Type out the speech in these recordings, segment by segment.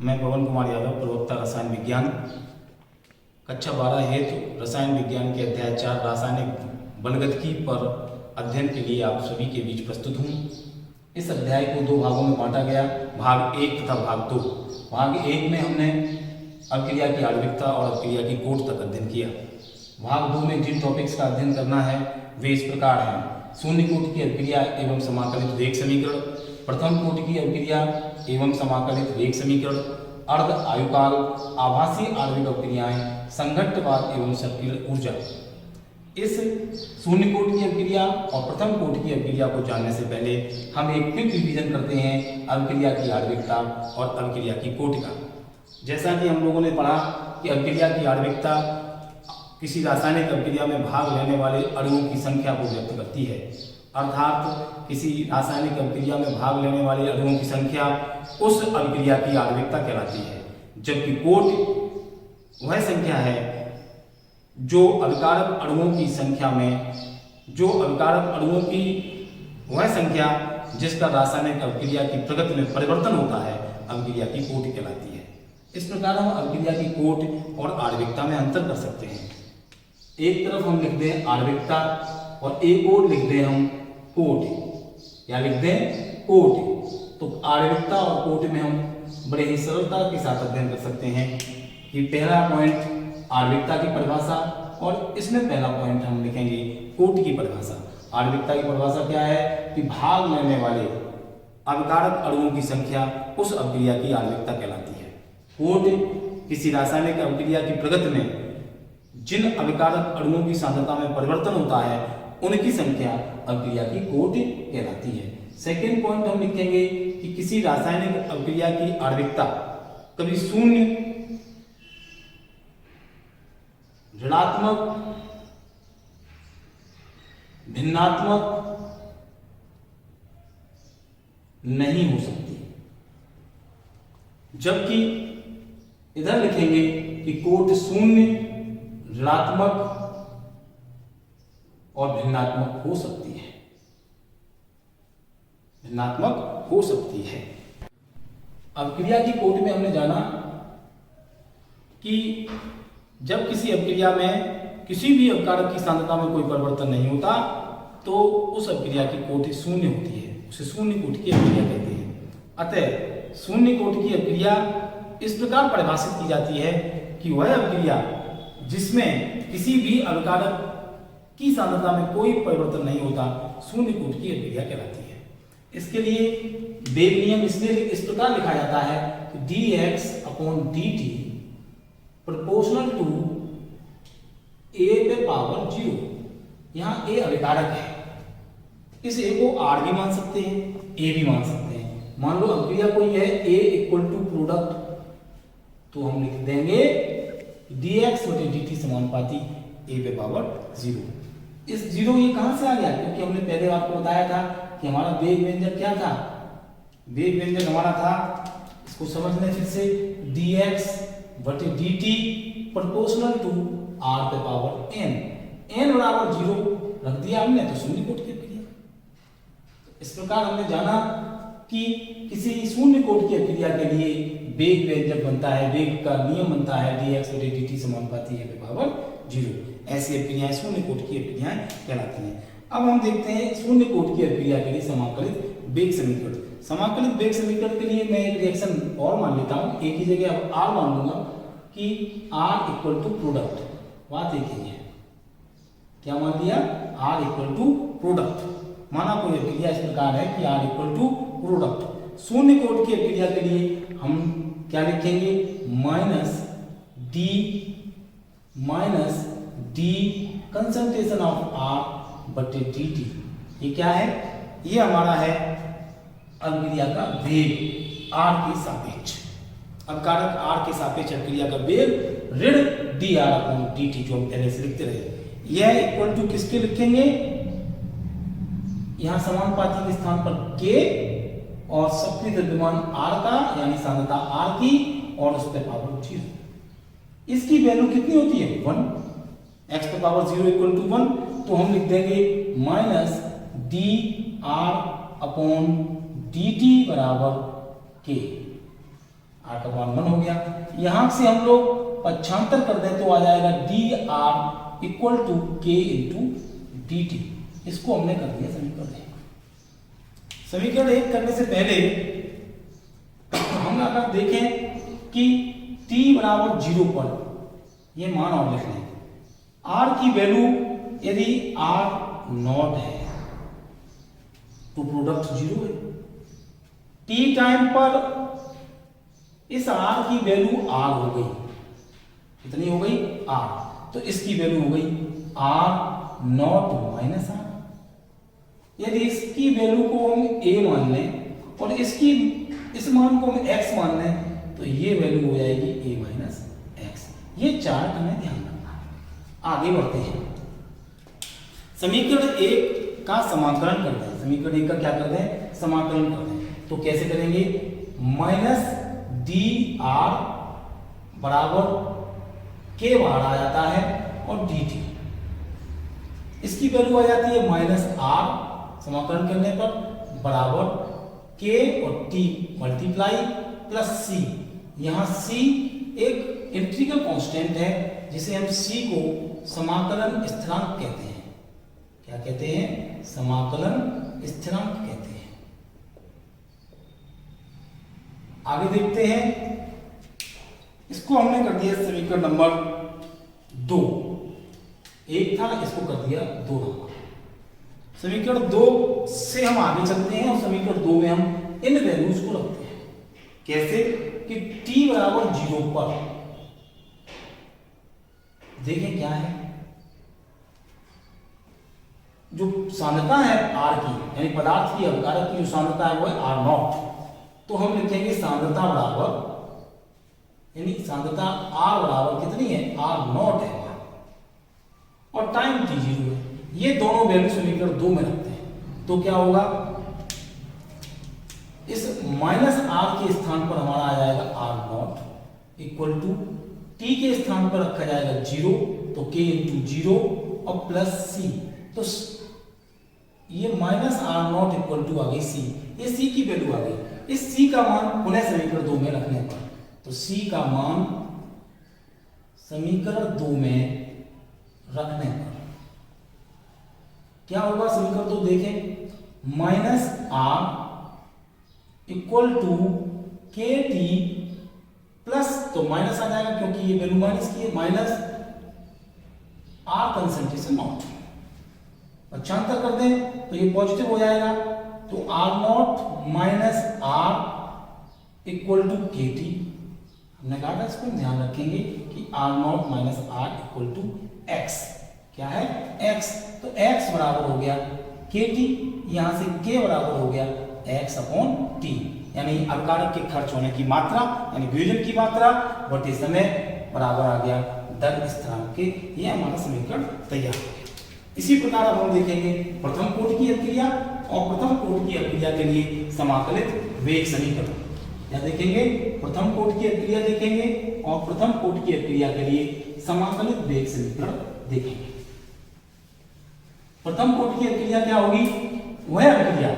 मैं पवन कुमार यादव, प्रवक्ता रसायन विज्ञान, कक्षा 12 हेतु रसायन विज्ञान के अध्याय 4 रासायनिक बलगतिकी पर अध्ययन के लिए आप सभी के बीच प्रस्तुत हूँ। इस अध्याय को दो भागों में बांटा गया, भाग 1 तथा भाग 2। भाग 1 में हमने अभिक्रिया की आणविकता और अभिक्रिया की कोट तक अध्ययन किया। भाग 2 में जिन टॉपिक्स का अध्ययन करना है वे इस प्रकार हैं: शून्य कोटि की अभिक्रिया एवं समाकलित वेग समीकरण, प्रथम कोटि की अभिक्रिया एवं समाकलित वेग समीकरण, अर्ध आयुकाल, आभासी आणविक अभिक्रियाएं, संघट्टवाद एवं सक्रिय ऊर्जा। इस शून्य कोटि की अभिक्रिया और प्रथम कोटि की अभिक्रिया को जानने से पहले हम एक क्विक रिवीजन करते हैं अभिक्रिया की आणविकता और अभिक्रिया की कोटि का। जैसा कि हम लोगों ने पढ़ा कि अभिक्रिया की आणविकता किसी रासायनिक अभिक्रिया में भाग लेने वाले अणुओं की संख्या को व्यक्त करती है, अर्थात किसी रासायनिक अभिक्रिया में भाग लेने वाले अणुओं की संख्या उस अभिक्रिया की आणविकता कहलाती है। जबकि कोट वह संख्या है जो अभिकारक अणुओं की संख्या में वह संख्या जिसका रासायनिक अभिक्रिया की प्रगति में परिवर्तन होता है, अभिक्रिया की कोटि कहलाती है। इस प्रकार हम अभिक्रिया की कोट और आणविकता में अंतर कर सकते हैं। एक तरफ हम लिख दें आणविकता और एक और लिख दें हम कोट, या लिख दें कोट। तो आणविकता और कोट में हम बड़े ही सरलता के साथ अध्ययन कर सकते हैं कि पहला पॉइंट आणविकता की परिभाषा और इसमें पहला पॉइंट हम लिखेंगे कोट की परिभाषा। आणविकता की परिभाषा क्या है कि भाग लेने वाले अभिकारक अणुओं की संख्या उस अभिक्रिया की आणविकता कहलाती है। कोट किसी रासायनिक अभिक्रिया की प्रगति में जिन अभिकारक अणुओं की सांद्रता में परिवर्तन होता है उनकी संख्या अभिक्रिया की कोट कहलाती है। सेकेंड पॉइंट हम लिखेंगे कि किसी रासायनिक अभिक्रिया की आणविकता कभी शून्य, ऋणात्मक, भिन्नात्मक नहीं हो सकती। जबकि इधर लिखेंगे कि कोट शून्य, ऋणात्मक और भिन्नात्मक हो सकती है, अभिक्रिया की कोट में हमने जाना कि जब किसी अभिक्रिया में किसी भी अभिकारक की सांद्रता में कोई परिवर्तन नहीं होता तो उस अभिक्रिया की कोटि शून्य होती है, उसे शून्य कोटि की अभिक्रिया कहते हैं। अतः शून्य कोटि की अभिक्रिया इस प्रकार परिभाषित की जाती है कि वह अभिक्रिया जिसमें किसी भी अभिकारक की सांद्रता में कोई परिवर्तन नहीं होता शून्य कोटि की अभिक्रिया कहलाती है। इसके लिए वेग नियम इसलिए इस प्रकार लिखा जाता है कि dx/dt प्रोपोर्शनल टू a पे पावर 0। यहाँ a अभिकारक है, इस a को r भी मान सकते हैं, a भी मान सकते हैं। मान लो अभिक्रिया कोई है a = प्रोडक्ट, तो हम लिख देंगे dx/dt समानुपाती a पे पावर 0। इस 0 ये कहां से आ गया? क्योंकि हमने पहले आपको बताया था कि हमारा वेग व्यंजक क्या था। वेग व्यंजक हमारा था, इसको समझने फिर से, dx/dt प्रोपोर्शनल टू r पे पावर n। n बराबर 0 रख दिया हमने तो शून्य कोटि की अभिक्रिया। इस प्रकार हमने जाना कि किसी शून्य कोटि की अभिक्रिया के लिए वेग व्यंजक बनता है, वेग का नियम बनता है dx/dt समानुपाती a पे पावर 0। ऐसी अभिक्रियाएं शून्य कोटि की अभिक्रियाएं कहलाती हैं। अब हम देखते हैं शून्य कोटि की अभिक्रिया के लिए समाकलित वेग समीकरण। समाकलित वेग समीकरण के लिए मैं एक रिएक्शन और मान लेता हूं, एक ही जगह अब r मान लूंगा कि r = प्रोडक्ट। बात एक ही है, क्या मान लिया? r = product. माना कोई अभिक्रिया इस प्रकार है कि r = प्रोडक्ट। शून्य कोटि की अभिक्रिया के लिए हम क्या लिखेंगे? d concentration of r/dt। ये क्या है? ये हमारा है अभिक्रिया का वेग r के सापेक्ष, अभिकारक r के सापेक्ष अभिक्रिया का वेग ऋण dr/dt, जो हम पहले से लिखते रहे। यह इक्वल टू किसके लिखेंगे? यहां समानुपाती के स्थान पर k और सक्रिय द्रव्यमान r का, यानी सांद्रता r की, और उस पर पावर 0। इसकी वैल्यू कितनी होती है? 1। x पे पावर 0 = 1, तो हम लिख देंगे -dr/dt = k। r का मान 1 हो गया। यहां से हम लोग पक्षांतर कर दें तो आ जाएगा dr equal to k into dt। इसको हमने कर दिया समीकरण 1। समीकरण 1 करने से पहले हम अगर देखें कि t बराबर 0 पर ये मान और लिख लें, r की वैल्यू यदि r नॉट है तो प्रोडक्ट 0 है। t टाइम पर इस r की वैल्यू r हो गई, कितनी हो गई r, तो इसकी वैल्यू हो गई r नॉट माइनस r। यदि इसकी वैल्यू को हम a मान लें और इस मान को हम x मान लें तो ये वैल्यू हो जाएगी a माइनस x। ये चार्ट हमें ध्यान रखना है। आगे बढ़ते हैं, समीकरण 1 का समाकलन कर दें। समीकरण 1 का क्या कर दें, समाकलन कर दें। तो कैसे करेंगे, माइनस डी आर बराबर के बाहर आ जाता है और डी टी, इसकी वैल्यू आ जाती है माइनस आर समाकलन करने पर बराबर के और टी मल्टीप्लाई प्लस सी। यहां सी एक इंटीग्रल कांस्टेंट है जिसे हम सी को समाकलन स्थिरांक कहते हैं। क्या कहते हैं, समाकलन स्थिरांक कहते हैं। आगे देखते हैं, इसको हमने कर दिया समीकरण नंबर 2, 1 था इसको कर दिया 2 नंबर। समीकरण 2 से हम आगे चलते हैं और समीकरण 2 में हम इन वैल्यूज को रखते हैं। कैसे कि t बराबर 0 पर देखें क्या है, जो सांद्रता है r की, यानी पदार्थ की अभिकारक की जो सांद्रता है वो है r नॉट। तो हम लिखेंगे सांद्रता बराबर, यानी सांद्रता r बराबर कितनी है, r नॉट है और टाइम t0 है। ये दोनों वैल्यू समीकरण 2 में रखते हैं तो क्या होगा, इस माइनस r के स्थान पर हमारा आ जाएगा r not equal to t के स्थान पर रखा जाएगा 0 तो k इंटू 0 और प्लस c। तो ये minus r not equal to आ गई c, ये c की वैल्यू आ गई। इस c का मान पुनः समीकरण 2 में रखने पर, तो c का मान समीकरण 2 में रखने पर क्या होगा, समीकरण 2 देखें, minus r equal to K T plus, तो माइनस आ जाएगा क्योंकि ये वैल्यू माइनस की है, माइनस r कंसंट्रेशन नॉट। पक्षांतर कर दें तो ये पॉजिटिव हो जाएगा, तो r not minus r equal to K T. हमने कहा था इसको ध्यान रखेंगे कि r not minus r equal to x, क्या है x, तो x बराबर हो गया के टी, यहां से k बराबर हो गया x अपॉन टी, यानी अभिकारक के खर्च होने की मात्रा यानी वियोजन की मात्रा बटे समय बराबर आ गया दर स्थिरांक के। ये हमारा समीकरण तैयार हो गया। इसी प्रकार अब हम देखेंगे प्रथम कोटि की अभिक्रिया और प्रथम कोटि की अभिक्रिया के लिए समाकलित वेग समीकरण। क्या देखेंगे, प्रथम कोटि की अभिक्रिया देखेंगे और प्रथम कोटि की अभिक्रिया के लिए समाकलित वेग समीकरण देखेंगे। प्रथम कोटि की अभिक्रिया क्या होगी, वह अभिक्रिया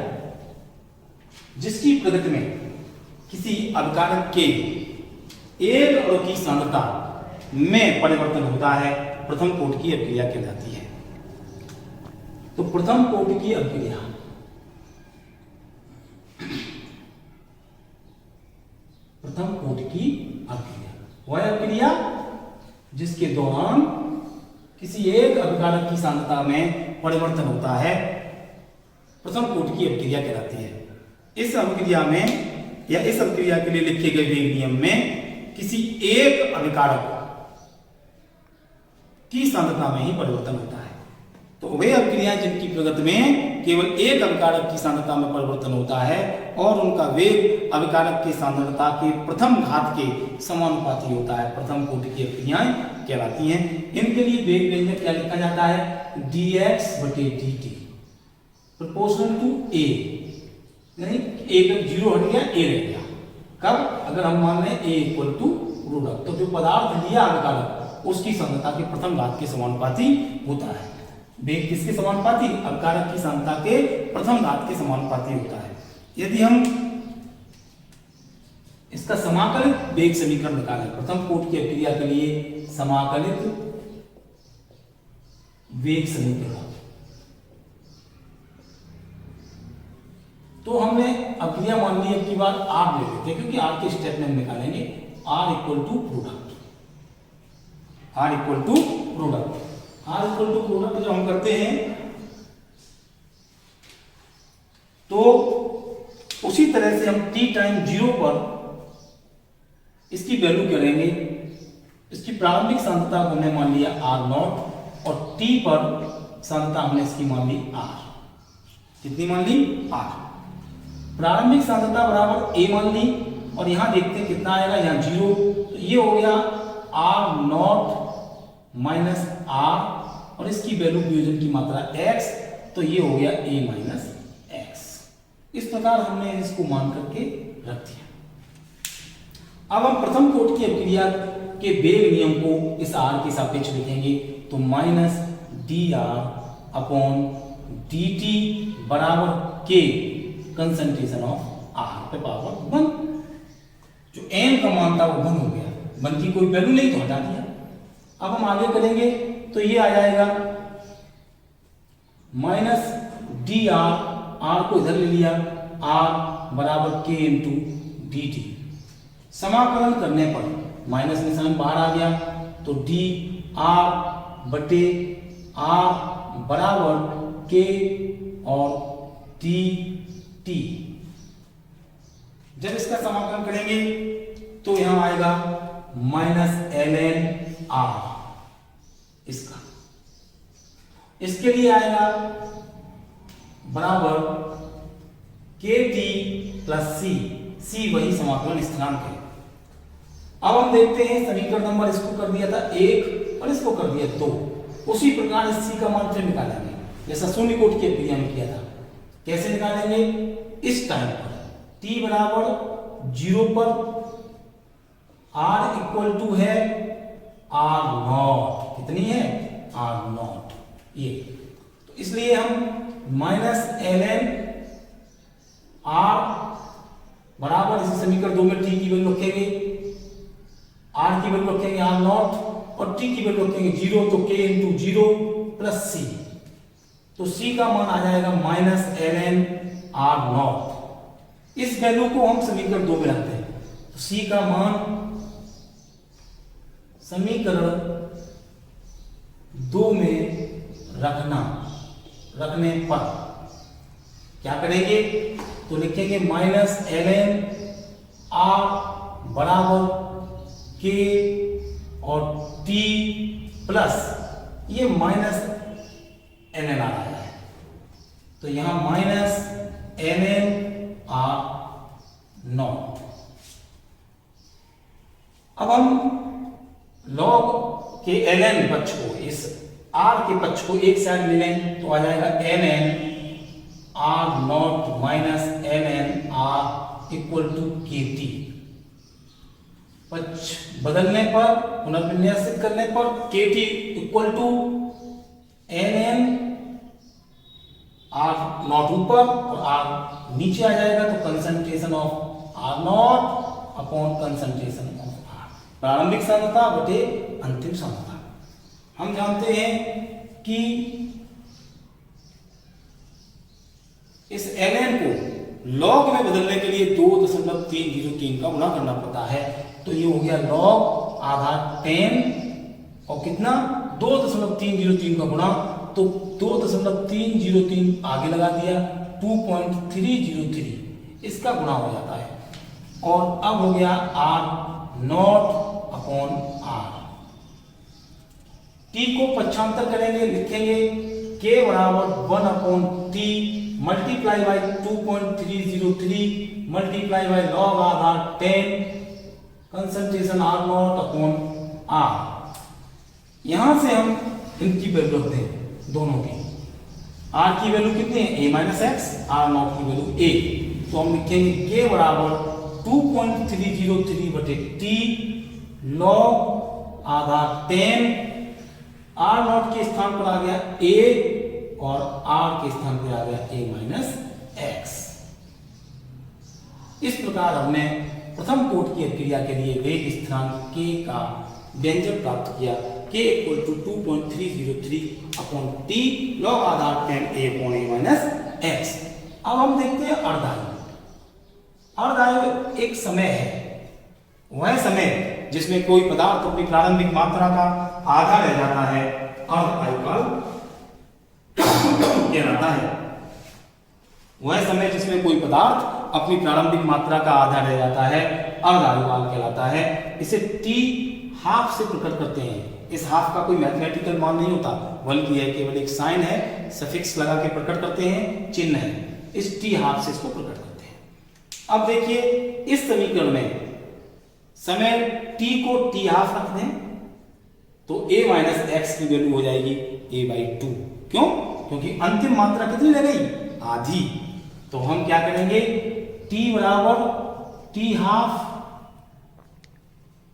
जिसकी प्रगति में किसी अभिकारक के एक अणु की सांद्रता में परिवर्तन होता है, प्रथम कोटि की अभिक्रिया कहलाती है। तो प्रथम कोटि की अभिक्रिया, प्रथम कोटि की अभिक्रिया वह अभिक्रिया जिसके दौरान किसी एक अभिकारक की सांद्रता में परिवर्तन होता है, प्रथम कोटि की अभिक्रिया कहलाती है। इस अभिक्रिया में या इस अभिक्रिया के लिए लिखे गए वेग नियम में किसी एक अभिकारक की सांद्रता में ही परिवर्तन होता है। तो वे अभिक्रियाएं जिनकी प्रगति में केवल एक अभिकारक की सांद्रता में परिवर्तन होता है और उनका वेग अभिकारक की सांद्रता के प्रथम घात के समानुपाती होता है, प्रथम कोटि की अभिक्रियाएं कहलाती हैं। इनके लिए वेग व्यंजक क्या लिखा जाता है, dx बटे dt प्रोपोर्शनल टू a, यानी a का 0 हट गया, a रह गया। कब, अगर हम मान लें a इक्वल टू रूट, तो जो पदार्थ लिया अभिकारक उसकी सांद्रता के प्रथम घात के समानुपाती होता है। वेग किसके समानुपाती, अभिकारक की सांद्रता के प्रथम घात के समानुपाती होता है। यदि हम इस इसका समाकलित वेग समीकरण निकालें। प्रथम कोटि की अभिक्रिया के लिए समाकलित वेग समीकरण। तो हमने अभिक्रिया मान ली, अब की बार आर ले लेते हैं क्योंकि आर के स्टेप में हम निकालेंगे। R equal to product, R equal to product, R equal to product जब हम करते हैं तो उसी तरह से हम t टाइम 0 पर इसकी वैल्यू करेंगे। इसकी प्रारंभिक सांद्रता हमने मान लिया r नॉट और t पर सांद्रता हमने इसकी मान ली r। कितनी मान ली? r। प्रारंभिक सांद्रता बराबर a मान ली और यहां देखते हैं कितना आएगा, यहां 0, तो ये हो गया r नॉट माइनस r और इसकी वैल्यू वियोजन की मात्रा x, तो ये हो गया a माइनस x। इस प्रकार हमने इसको मान करके रख दिया। अब हम प्रथम कोटि की अभिक्रिया के वेग नियम को इस r के सापेक्ष लिखेंगे, तो माइनस dr अपॉन dt बराबर k कंसंट्रेशन ऑफ r पे पावर 1। जो n का मान था वो 1 हो गया, 1 की कोई वैल्यू नहीं तो हटा दिया। अब हम आगे करेंगे तो ये आ जाएगा माइनस dr, r को इधर ले लिया, r बराबर k इंटू डी टी। समाकलन करने पर माइनस निशान बाहर आ गया, तो डी आर बटे आर बराबर k और टी टी। जब इसका समाकलन करेंगे तो यहां आएगा माइनस एल एन आर। इसका इसके लिए आएगा बराबर के टी प्लस सी, सी वही समाकलन स्थिरांक है। अब हम देखते हैं समीकरण नंबर इसको कर दिया था 1 और इसको कर दिया 2, उसी प्रकार इस सी का मान फिर निकालेंगे जैसा शून्य कोटि की अभिक्रिया में किया था। कैसे निकालेंगे? इस टाइम पर t बराबर 0 पर r इक्वल टू है r नॉट। कितनी है? r not. ये तो इसलिए हम माइनस एल एन आर बराबर इसी समीकरण 2 में t की वैल्यू रखेंगे, r की वैल्यू रखेंगे r नॉट और t की वैल्यू रखेंगे 0, तो k इंटू 0 प्लस c, तो c का मान आ जाएगा minus L N R not. इस वैल्यू को हम समीकरण 2 में रखते हैं, तो c का मान समीकरण 2 में रखने पर क्या करेंगे? तो लिखेंगे माइनस एल एन आर बराबर के और टी प्लस ये माइनस एन एन आर आया है, तो यहां minus N N R not. अब हम लॉग के एल एन पक्ष को, इस आर के पक्ष को एक साइड ले लें तो आ जाएगा N N R not minus N N R equal to K T. पक्ष बदलने पर, पुनर्विन्यासित करने पर K T equal to N N R not ऊपर और आर नीचे आ जाएगा, तो concentration of R not upon concentration of R. प्रारंभिक सांद्रता बटे अंतिम सांद्रता। हम जानते हैं कि इस ln को लॉग में बदलने के लिए 2.303 का गुणा करना पड़ता है, तो ये हो गया लॉग आधा 10 और कितना 2.303 का गुणा, तो 2.303 आगे लगा दिया 2.303 इसका गुणा हो जाता है। और अब हो गया r not upon r। t को पक्षांतर करेंगे, लिखेंगे k बराबर 1 upon t multiply by 2.303 multiply by log आधा 10 concentration r not upon r। यहां से हम इनकी वैल्यू रखते हैं दोनों की। r की वैल्यू कितनी है? a minus x, r not की वैल्यू a, तो हम लिखेंगे k बराबर 2.303 बटे t लॉग आधा 10, r नॉट के स्थान पर आ गया a और r के स्थान पर आ गया a माइनस एक्स। इस प्रकार हमने प्रथम कोट की अभिक्रिया के लिए वेग स्थिरांक k का व्यंजक प्राप्त किया, k equal to 2.303 upon t log आधार 10a upon a minus x। अब हम देखते हैं अर्धायु। अर्धायु एक समय है, वह समय जिसमें कोई पदार्थ अपनी प्रारंभिक मात्रा का आधा रह जाता है, अर्धायु काल कहलाता है। वह समय जिसमें कोई पदार्थ अपनी प्रारंभिक मात्रा का आधा रह जाता है, अर्धायु काल कहलाता है। इसे t हाफ से प्रकट करते हैं। इस हाफ का कोई मैथमेटिकल मान नहीं होता, बल्कि यह केवल एक साइन है, सफिक्स लगा के प्रकट करते हैं, चिन्ह है। इस t हाफ से इसको प्रकट करते हैं। अब देखिए इस समीकरण में समय t को t हाफ रख दें तो a माइनस एक्स की वैल्यू हो जाएगी a/2। क्यों? क्योंकि अंतिम मात्रा कितनी रह गई? आधी। तो हम क्या करेंगे, t बराबर t हाफ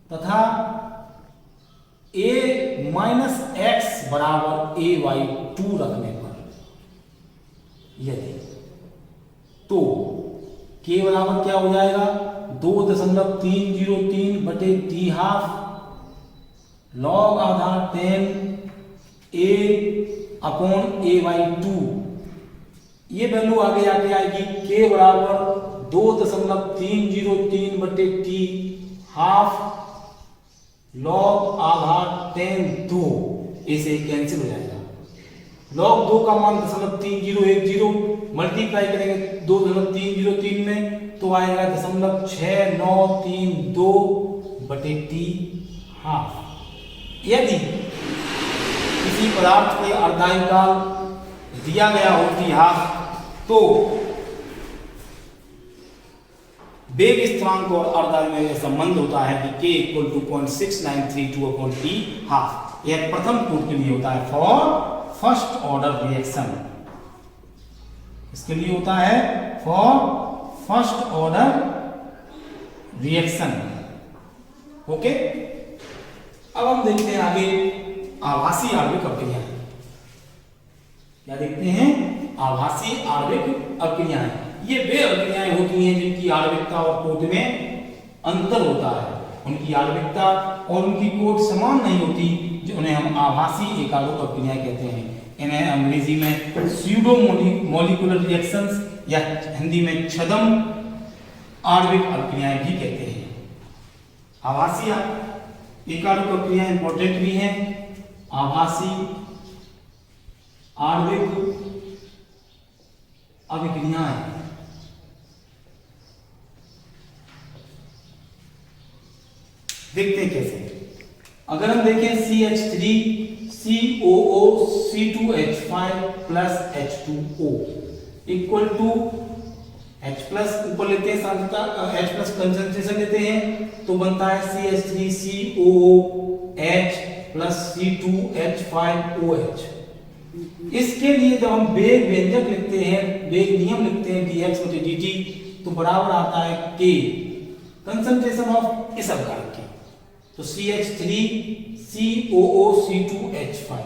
तथा a माइनस एक्स बराबर a/2 रखने पर यदि तो k बराबर क्या हो जाएगा, 2.303 बटे t half log Aadhaar 10 a upon a/2। ये वैल्यू आगे आके आएगी k बराबर 2.303 बटे t हाफ लॉग आधार 10 2। इसे कैंसिल हो जाएगा। लॉग 2 का मान 0.3010 मल्टीप्लाई करेंगे 2.303 में तो आएगा 0.6932 बटे t हाफ। यदि किसी पदार्थ के अर्धायु काल दिया गया हो t हाफ, तो वेग स्थिरांक और अर्धायु में यह संबंध होता है कि k equal to 0.6932 upon t half. यह प्रथम कोट के लिए होता है, फॉर फर्स्ट ऑर्डर रिएक्शन। इसके लिए होता है for first order reaction. Okay, अब हम देखते हैं आगे आभासी आणविक अभिक्रियाएं। क्या देखते हैं? आभासी आणविक अभिक्रियाएं। ये वे अभिक्रियाएं होती हैं जिनकी आणविकता और कोट में अंतर होता है। उनकी आणविकता और उनकी कोट समान नहीं होती, जो उन्हें हम आभासी एकारोक अभिक्रियाएं कहते हैं। इन्हें अंग्रेजी में स्यूडो मॉलिक्यूलर रिएक्शंस या हिंदी में छद्म आणविक अभिक्रियाएं भी कहते हैं। आभासी एकारोक अभिक्रियाएं इंपॉर्टेंट भी हैं। आभासी आणविक अभिक्रियाएं देखते हैं कैसे। अगर हम देखें CH3 COO C2H5 plus H2O equal to H plus ऊपर लेते हैं सांद्रता, H प्लस कंसंट्रेशन लेते हैं तो बनता है CH3 COOH प्लस C2H5OH। इसके लिए जब हम वेग व्यंजक लिखते हैं, वेग नियम लिखते हैं dx बटे dt, तो बराबर आता है k कंसंट्रेशन ऑफ इस अवकारक की। तो CH3 COO C2H5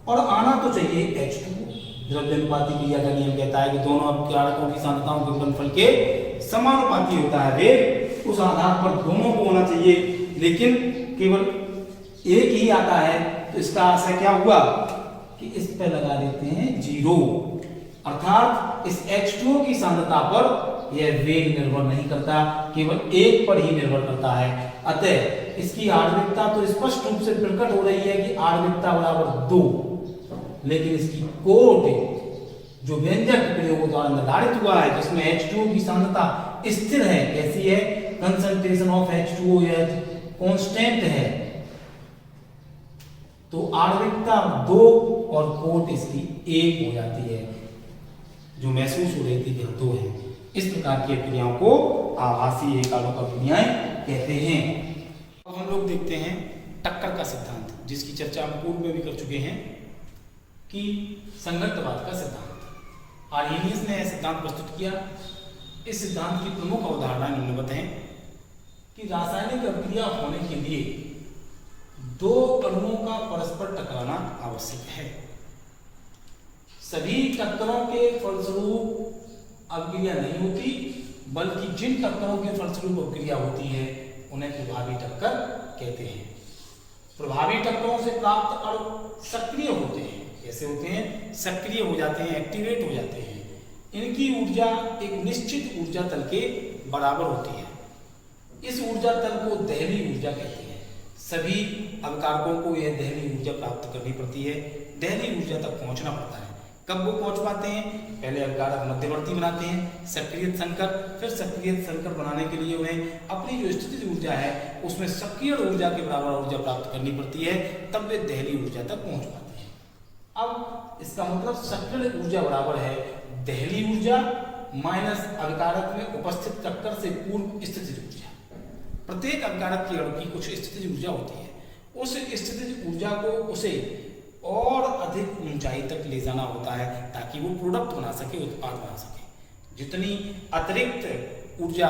और आना तो चाहिए H2O। द्रव्यानुपाती क्रिया का नियम कहता है कि दोनों अवकारकों की सांद्रताओं के गुणनफल के समानुपाती होता है वेग। उस आधार पर दोनों को होना चाहिए, लेकिन केवल एक ही आता है, तो इसका आशय क्या हुआ कि इस पे लगा देते हैं 0, अर्थात इस H2O की सांद्रता पर यह वेग निर्भर नहीं करता, केवल एक पर ही निर्भर करता है। अतः इसकी आणविकता तो स्पष्ट रूप से प्रकट हो रही है कि आणविकता बराबर 2, लेकिन इसकी कोट जो व्यंजक प्रयोग द्वारा निर्धारित हुआ है, जिसमें H2O की सांद्रता स्थिर है, कैसी है, कंसंट्रेशन ऑफ H2O कांस्टेंट है, तो आणविकता 2 और कोट इसकी 1 हो जाती है, जो महसूस हो रही थी कि 2 है। इस प्रकार की क्रियाओं को आभासी एकारोक अभिक्रियाएं कहते हैं। अब हम लोग देखते हैं टक्कर का सिद्धांत, जिसकी चर्चा हम पूर्व में भी कर चुके हैं, कि संगतवाद का सिद्धांत। आर्हेनियस ने यह सिद्धांत प्रस्तुत किया। इस सिद्धांत की प्रमुख अवधारणाएं निम्नवत हैं कि रासायनिक अभिक्रिया होने के लिए 2 अणुओं का परस्पर टकराना आवश्यक है। सभी टक्करों के फलस्वरूप अभिक्रिया नहीं होती, बल्कि जिन टक्करों के फलस्वरूप अभिक्रिया होती है उन्हें प्रभावी टक्कर कहते हैं। प्रभावी टक्करों से प्राप्त अणु सक्रिय होते हैं। कैसे होते हैं? सक्रिय हो जाते हैं, एक्टिवेट हो जाते हैं। इनकी ऊर्जा एक निश्चित ऊर्जा तल के बराबर होती है। इस ऊर्जा तल को दहली ऊर्जा कहते हैं। सभी अभिकारकों को यह दहली ऊर्जा प्राप्त करनी पड़ती है, दहली ऊर्जा तक पहुंचना पड़ता है। कब वो पहुंच पाते हैं? पहले अभिकारक मध्यवर्ती बनाते हैं, सक्रिय संकर, फिर सक्रिय संकर बनाने के लिए उन्हें अपनी जो स्थितिज ऊर्जा है उसमें सक्रिय ऊर्जा के बराबर ऊर्जा प्राप्त करनी पड़ती है, तब वे दहली ऊर्जा तक पहुंच पाते हैं। अब इसका मतलब सक्रिय ऊर्जा बराबर है दहली ऊर्जा माइनस अभिकारक में उपस्थित टक्कर से पूर्व स्थितिज ऊर्जा। प्रत्येक अभिकारक की अणु की कुछ स्थितिज ऊर्जा होती है। उस स्थितिज ऊर्जा को उसे और अधिक ऊंचाई तक ले जाना होता है ताकि वो प्रोडक्ट बना सके, उत्पाद बना सके। जितनी अतिरिक्त ऊर्जा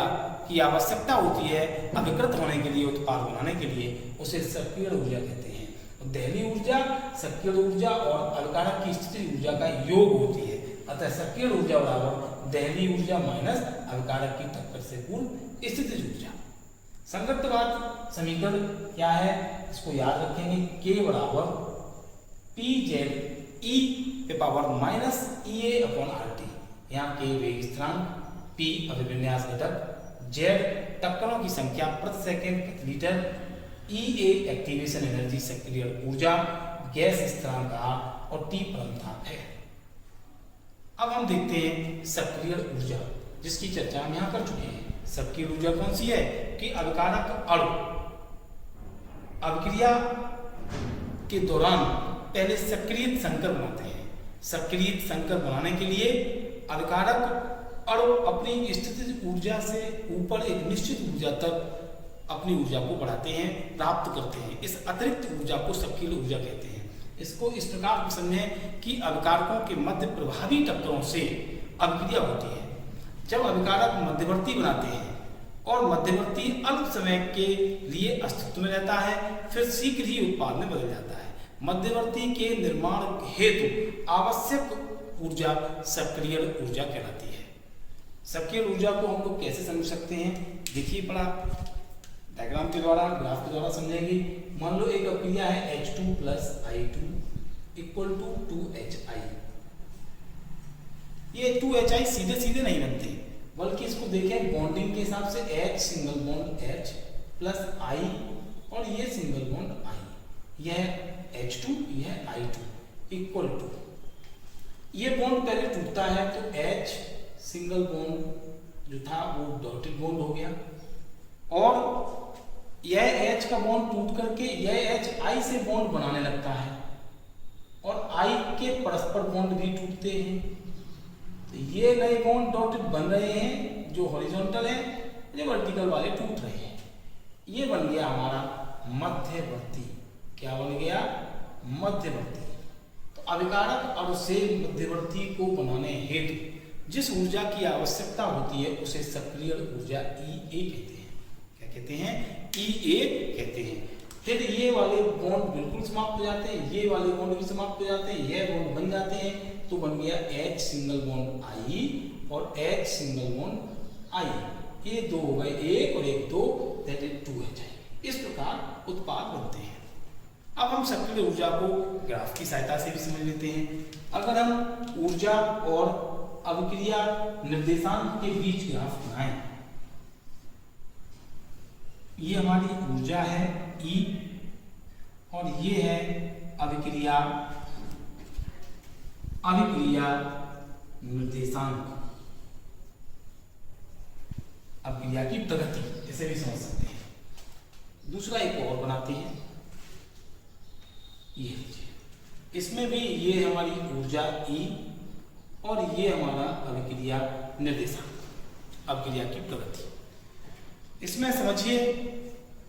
की आवश्यकता होती है अभिकृत होने के लिए, उत्पाद बनाने के लिए, उसे सक्रिय ऊर्जा कहते हैं। दहली ऊर्जा सक्रिय ऊर्जा और अभिकारक की स्थितिज ऊर्जा का योग होती है। अतः सक्रिय ऊर्जा बराबर दहली ऊर्जा माइनस अभिकारक की टक्कर से पूर्व स्थितिज ऊर्जा। संगतवाद समीकरण क्या है? इसको याद रखेंगे, K बराबर PZ E पे power minus EA upon RT। यहाँ K वेग स्थिरांक, P अभिविन्यास घटक, Z टक्करों की संख्या प्रति सेकंड प्रति लीटर, EA एक्टिवेशन एनर्जी सक्रिय ऊर्जा, गैस स्थिरांक R और T परमाणु है। अब हम देखते हैं सक्रिय ऊर्जा, जिसकी चर्चा हम यहाँ कर चुके हैं। सक्रिय ऊर्जा कौन सी है? कि अभिकारक अणु अभिक्रिया के दौरान पहले सक्रिय संकर बनाते हैं। सक्रिय संकर बनाने के लिए अभिकारक अणु अपनी स्थितिज ऊर्जा से ऊपर एक निश्चित ऊर्जा तक अपनी ऊर्जा को बढ़ाते हैं, प्राप्त करते हैं। इस अतिरिक्त ऊर्जा को सक्रिय ऊर्जा कहते हैं। इसको इस प्रकार समझें कि अभिकारकों के मध्य प्रभावी टक्करों से अभिक्रिया होती है। जब अभिकारक मध्यवर्ती बनाते हैं और मध्यवर्ती अल्प समय के लिए अस्तित्व में रहता है, फिर शीघ्र ही उत्पाद में बदल जाता है। मध्यवर्ती के निर्माण हेतु आवश्यक ऊर्जा सक्रिय ऊर्जा कहलाती है। सक्रिय ऊर्जा को हम लोग कैसे समझ सकते हैं? देखिए, बड़ा डायग्राम के द्वारा, ग्राफ के द्वारा समझेंगे। मान लो एक अभिक्रिया है H2 plus I2 equal to 2HI। ये 2HI सीधे सीधे नहीं बनते, बल्कि इसको देखें बॉन्डिंग के हिसाब से H single bond H plus I और ये सिंगल बॉन्ड I, यह H2 यह I2 इक्वल टू, ये बॉन्ड पहले टूटता है तो H सिंगल बॉन्ड जो था वो डॉटेड बॉन्ड हो गया, और यह H का बॉन्ड टूट करके यह H I से बॉन्ड बनाने लगता है, और I के परस्पर बॉन्ड भी टूटते हैं। तो ये नए बॉन्ड डॉटेड बन रहे हैं, जो हॉरिजॉन्टल है, जो वर्टिकल वाले टूट रहे हैं। ये बन गया हमारा मध्यवर्ती। क्या बन गया? मध्यवर्ती। तो अभिकारक अणु से मध्यवर्ती को बनाने हेतु जिस ऊर्जा की आवश्यकता होती है उसे सक्रिय ऊर्जा EA कहते हैं। क्या कहते हैं? EA कहते हैं। फिर ये वाले बॉन्ड बिल्कुल समाप्त हो जाते हैं, ये वाले बॉन्ड भी समाप्त हो जाते हैं, ये बॉन्ड बन जाते हैं, तो बन गया H सिंगल बॉन्ड I और H सिंगल बॉन्ड I। ये दो हो गए, एक और एक दो, दैट इज 2HI। इस प्रकार उत्पाद बनते हैं। अब हम सक्रिय ऊर्जा को ग्राफ की सहायता से भी समझ लेते हैं। अगर हम ऊर्जा और अभिक्रिया निर्देशांक के बीच ग्राफ बनाएं, ये हमारी ऊर्जा है E और ये है अभिक्रिया निर्देशांक, अभिक्रिया की प्रगति, इसे भी समझ सकते हैं। दूसरा एक और बनाते हैं, ये इसमें भी ये हमारी ऊर्जा E और ये हमारा अभिक्रिया निर्देशांक, अभिक्रिया की प्रगति। इसमें समझिए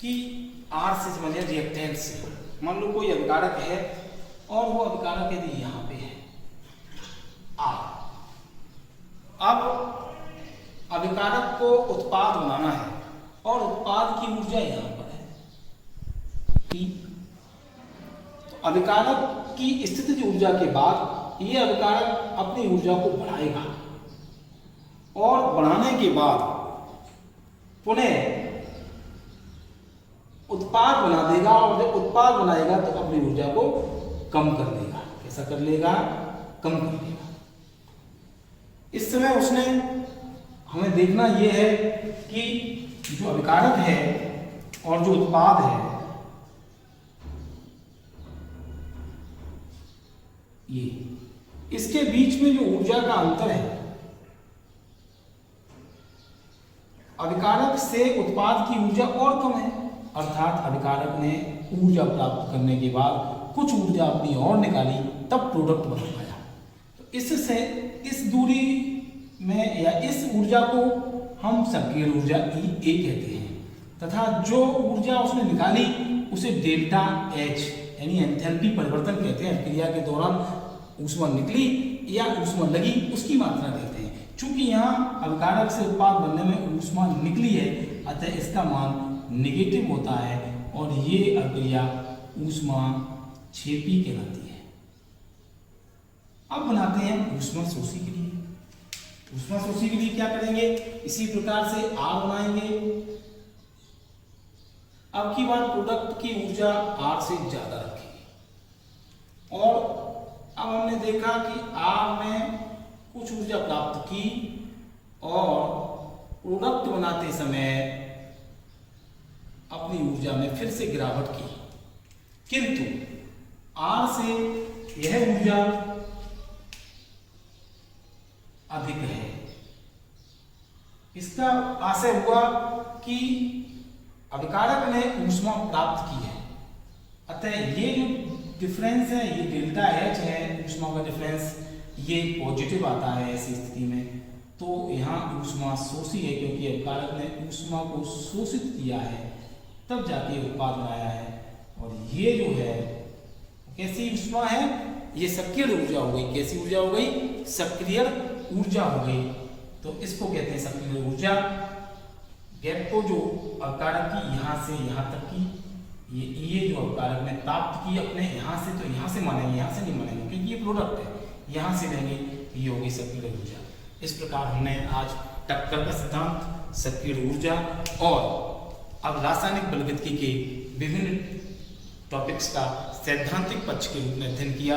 कि R से समझिए रिएक्टेंस से। मान लो कोई अभिकारक है और वो अभिकारक यदि यहाँ पे है R, अब अभिकारक को उत्पाद बनाना है और उत्पाद की ऊर्जा यहाँ पर है P। तो अभिकारक की स्थितिज ऊर्जा के बाद ये अभिकारक अपनी ऊर्जा को बढ़ाएगा और बढ़ाने के बाद पुनः उत्पाद बना देगा, और जब उत्पाद बनाएगा तो अपनी ऊर्जा को कम कर देगा। कैसा कर लेगा? कम कर देगा। इस समय उसने हमें देखना यह है कि जो अभिकारक है और जो उत्पाद है, ये इसके बीच में जो ऊर्जा का अंतर है, अभिकारक से उत्पाद की ऊर्जा और कम है, अर्थात अभिकारक ने ऊर्जा प्राप्त करने के बाद कुछ ऊर्जा अपनी और निकाली, तब प्रोडक्ट बन पाया। तो इससे इस दूरी में या इस ऊर्जा को हम सक्रिय ऊर्जा E कहते हैं, तथा जो ऊर्जा उसने निकाली उसे डेल्टा H यानी एंथैल्पी परिवर्तन कहते हैं। क्रिया के दौरान ऊष्मा निकली या ऊष्मा लगी उसकी मात्रा कहते हैं। चूंकि यहाँ अभिकारक से उत्पाद बनने में ऊष्मा निकली है, अतः इसका मान नेगेटिव होता है और ये अभिक्रिया ऊष्मा क्षेपी कहलाती है। अब बनाते हैं ऊष्मा शोषी के लिए। ऊष्मा शोषी के लिए क्या करेंगे? इसी प्रकार से R बनाएंगे। अब की बार प्रोडक्ट की ऊर्जा R से ज्यादा रखेंगे, और अब हमने देखा कि R ने कुछ ऊर्जा प्राप्त की और प्रोडक्ट बनाते समय अपनी ऊर्जा में फिर से गिरावट की, किंतु R से यह ऊर्जा अधिक है। इसका आशय हुआ कि अभिकारक ने ऊष्मा प्राप्त की है, अतः ये जो डिफरेंस है, ये डेल्टा H है, ऊष्मा का डिफरेंस, ये पॉजिटिव आता है ऐसी स्थिति में। तो यहाँ ऊष्मा शोषी है, क्योंकि अभिकारक ने ऊष्मा को शोषित किया है, तब जाके उत्पाद बनाया है। और ये जो है कैसी ऊष्मा है? ये सक्रिय ऊर्जा हो गई। कैसी ऊर्जा हो गई? सक्रिय ऊर्जा हो गई। तो इसको कहते हैं सक्रिय ऊर्जा। गैप को जो अभिकारक की यहाँ से यहाँ तक की, ये जो अभिकारक ने प्राप्त की अपने यहाँ से, तो यहाँ से मानेंगे, यहाँ से नहीं मानेंगे क्योंकि ये प्रोडक्ट है, यहाँ से लेंगे, ये होगी सक्रिय ऊर्जा। इस प्रकार हमने आज टक्कर का सिद्धांत, सक्रिय ऊर्जा और अब रासायनिक बलगतिकी के विभिन्न टॉपिक्स का सैद्धांतिक पक्ष के रूप में अध्ययन किया।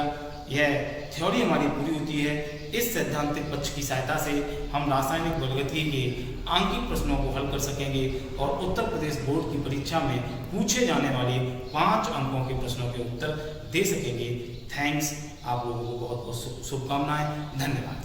यह थ्योरी हमारी पूरी होती है। इस सैद्धांतिक पक्ष की सहायता से हम रासायनिक बलगतिकी के आंकिक प्रश्नों को हल कर सकेंगे और उत्तर प्रदेश बोर्ड की परीक्षा में पूछे जाने वाले 5 अंकों के प्रश्नों के उत्तर दे सकेंगे। थैंक्स, आप लोगों को बहुत बहुत शुभकामनाएं। धन्यवाद।